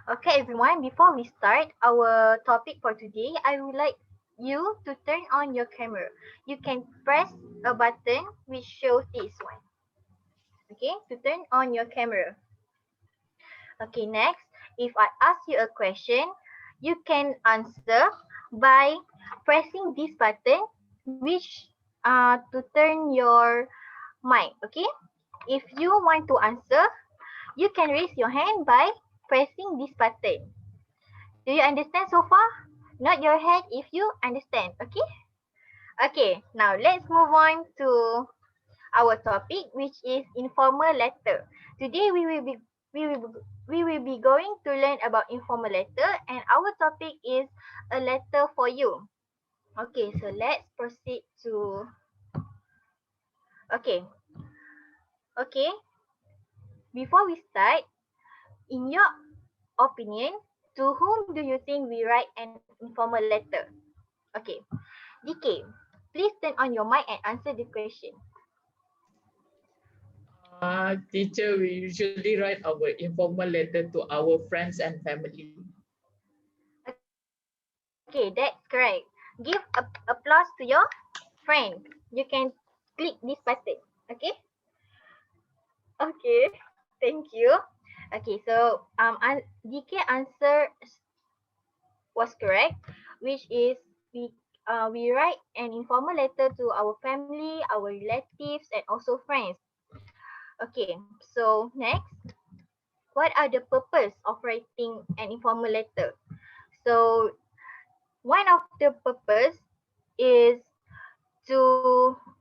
Okay, everyone, before we start our topic for today, I would like you to turn on your camera. You can press a button which shows this one. Okay, to turn on your camera. Okay, next, if I ask you a question, you can answer by pressing this button which to turn your mic. Okay, if you want to answer, you can raise your hand by pressing this button. Do you understand so far? Nod your head if you understand. Okay? Okay, now let's move on to our topic, which is informal letter. Today we will we will be going to learn about informal letter, and our topic is a letter for you. Okay, so let's proceed to okay. Okay, before we start, in your opinion, to whom do you think we write an informal letter? Okay, DK, please turn on your mic and answer the question. Teacher, we usually write our informal letter to our friends and family. Okay, that's correct. Give applause to your friend. You can click this button. Okay? Okay. Thank you. Okay, so DK answer was correct, which is we write an informal letter to our family, our relatives, and also friends. Okay, so next, what are the purpose of writing an informal letter? So one of the purpose is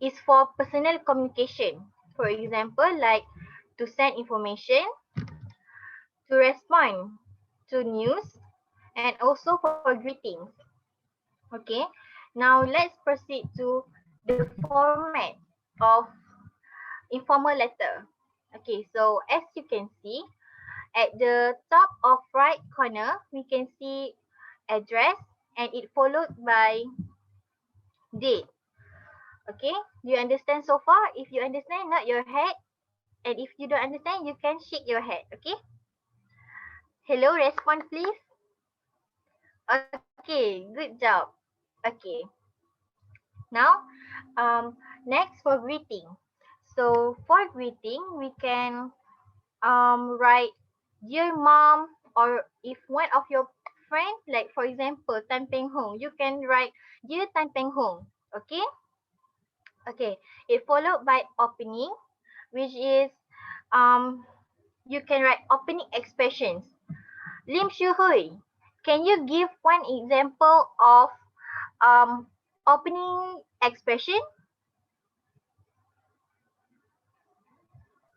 is for personal communication. For example, like to send information, to respond to news, and also for greetings. Okay. Now let's proceed to the format of informal letter. Okay, so as you can see, at the top of right corner, we can see address and it followed by date. Okay, do you understand so far? If you understand, nod your head. And if you don't understand, you can shake your head. Okay. Hello, respond please. Okay, good job. Okay. Now, next for greeting. So for greeting, we can write dear mom, or if one of your friend, like for example Tan Peng Hong, you can write dear Tan Peng Hong. Okay. Okay. It followed by opening, which is um you can write opening expressions. Lim Shu Hui, can you give one example of opening expression?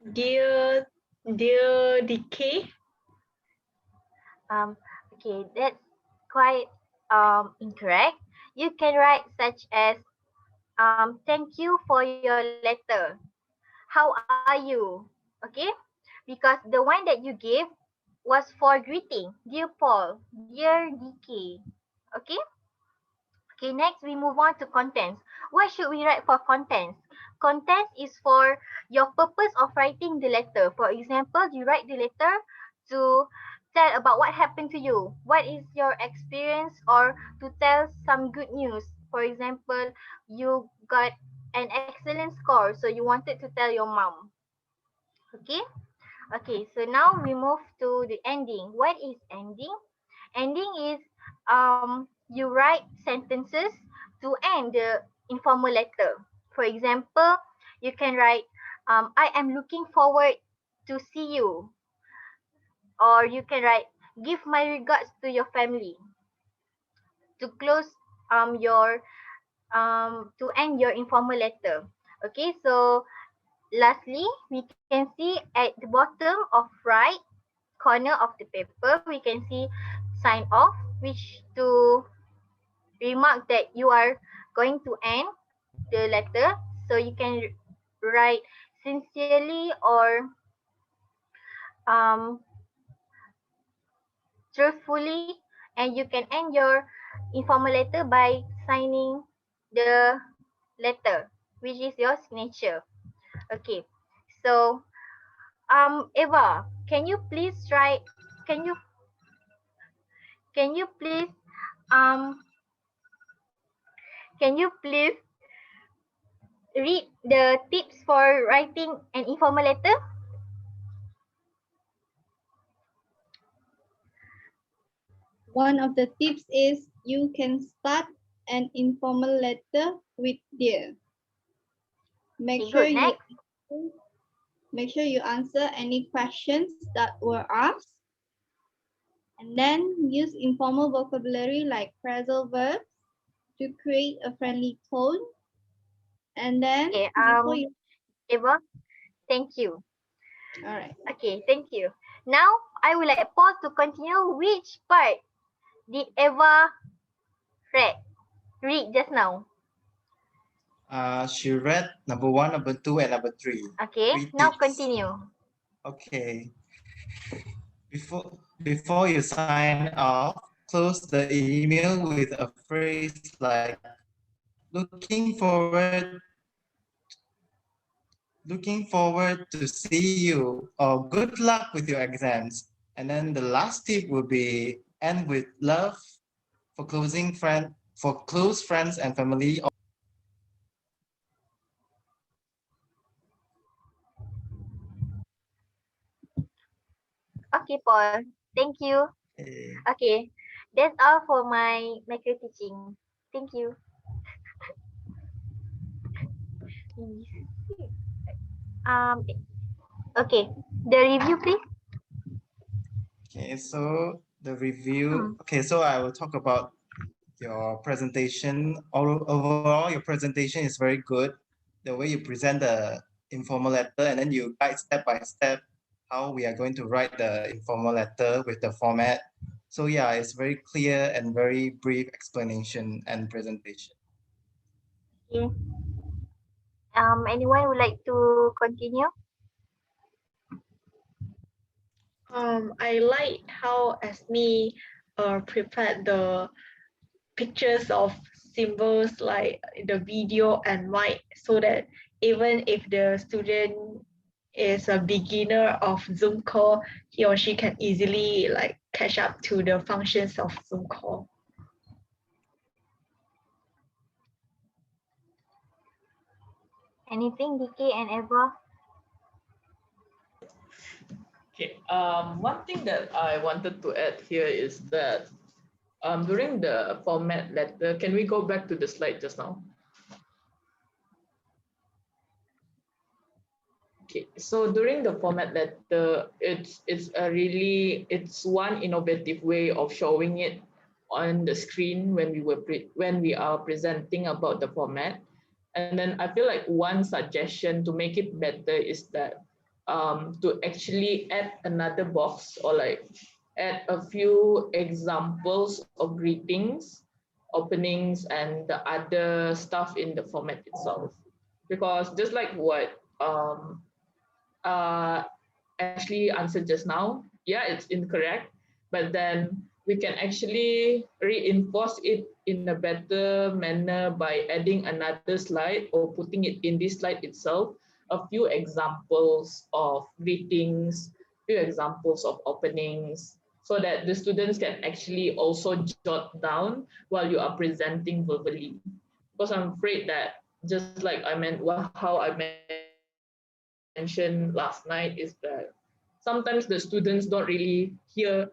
Dear, dear DK, Um, okay, that's quite incorrect. You can write such as thank you for your letter. How are you? Okay, because the one that you gave was for greeting. Dear Paul, dear DK. Okay. Okay, next we move on to contents. What should we write for contents? Contents is for your purpose of writing the letter. For example, you write the letter to tell about what happened to you. What is your experience, or to tell some good news. For example, you got an excellent score, so you wanted to tell your mom. Okay? Okay, so now we move to the ending. What is ending? Ending is you write sentences to end the informal letter. For example, you can write I am looking forward to see you, or you can write give my regards to your family to close your to end your informal letter. Okay, so lastly, we can see at the bottom of right corner of the paper, we can see sign off, which to remark that you are going to end the letter. So you can write sincerely or um, truthfully, and you can end your informal letter by signing the letter, which is your signature. Okay, so Eva, can you please write? Can you Can you please um can you please read the tips for writing an informal letter? One of the tips is you can start an informal letter with dear. Make Okay, sure good. you Next. make sure you answer any questions that were asked, and then use informal vocabulary like phrasal verbs to create a friendly tone. And then Okay. before you, Eva, thank you. all right. Okay, thank you. Now I will like pause to continue. Which part did Eva read? Read just now. She read number 1, number 2, and number 3. Okay. Three Now tips. continue. Okay. Before you sign off, close the email with a phrase like looking forward to see you or good luck with your exams. And then the last tip will be end with love for close friends and family. Okay, Paul. Thank you. Okay. Okay. That's all for my micro teaching. Thank you. Um. Okay. The review, please. Okay, so the review. Hmm. Okay, so I will talk about your presentation. Overall, your presentation is very good. The way you present the informal letter, and then you guide step by step how we are going to write the informal letter with the format. So yeah, it's very clear and very brief explanation and presentation. Okay. Anyone would like to continue? I like how Esme prepared the pictures of symbols like the video and mic so that even if the student is a beginner of Zoom call, he or she can easily like catch up to the functions of Zoom call. Anything, DK and Eva? Okay. One thing that I wanted to add here is that during the format letter, can we go back to the slide just now? Okay, so during the format letter, it's one innovative way of showing it on the screen when we are presenting about the format. And then I feel like one suggestion to make it better is that to actually add another box or like add a few examples of greetings, openings, and the other stuff in the format itself. Because just like what uh, Ashley answered just now, yeah, it's incorrect, but then we can actually reinforce it in a better manner by adding another slide or putting it in this slide itself, a few examples of greetings, few examples of openings, so that the students can actually also jot down while you are presenting verbally. Because I'm afraid that just like how I mentioned last night is that sometimes the students don't really hear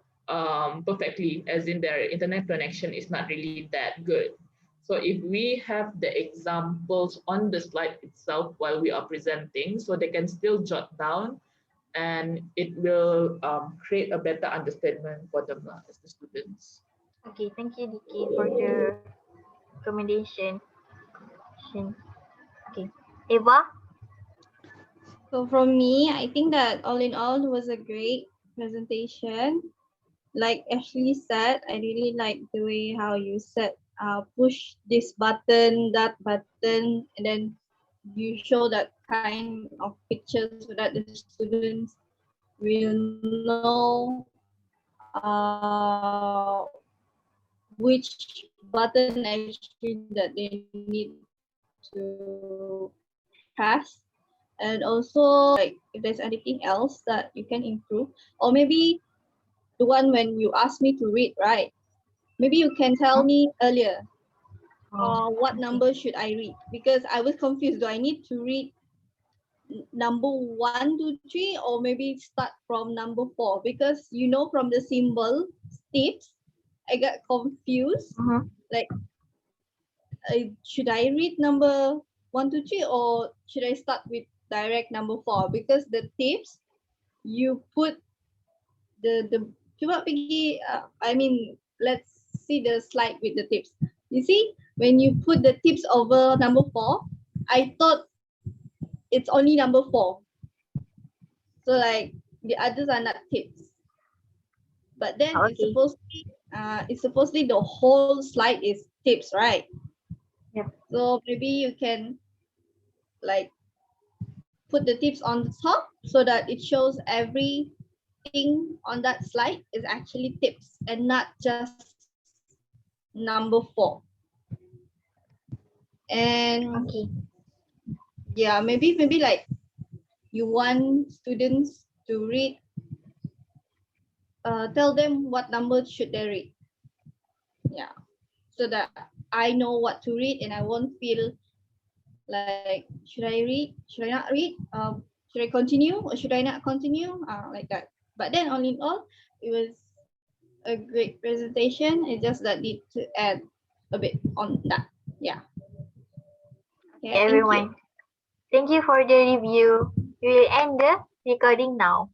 perfectly, as in their internet connection is not really that good. So if we have the examples on the slide itself while we are presenting, so they can still jot down, and it will create a better understanding for them as the students. Okay, thank you, DK, for the recommendation. Okay. Eva? So from me, I think that all in all it was a great presentation. Like Ashley said, I really like the way how you said push this button, that button, and then you show that kind of picture so that the students will know which button actually that they need to press. And also like if there's anything else that you can improve, or maybe the one when you ask me to read, right? maybe you can tell me earlier what Okay. number should I read, because I was confused. Do I need to read number 1, 2, 3, or maybe start from number 4? Because from the symbol tips, I got confused. Mhm. Like, should I read number 1, 2, 3, or should I start with direct number 4? Because the tips, you put the cuba pergi, I mean, let's see the slide with the tips. You see, when you put the tips over number 4, I thought it's only number 4. So like the others are not tips. But then Okay. it's supposedly the whole slide is tips, right? Yep. So maybe you can like put the tips on the top so that it shows everything on that slide is actually tips and not just number 4. And Okay. yeah, maybe like you want students to read, tell them what number should they read. Yeah, so that I know what to read and I won't feel like, should I read, should I not read, should I continue or should I not continue, like that. But then all in all, it was a great presentation. It's just that need to add a bit on that. Yeah. Okay, Okay, thank you. everyone. Thank you for the review. We will end the recording now.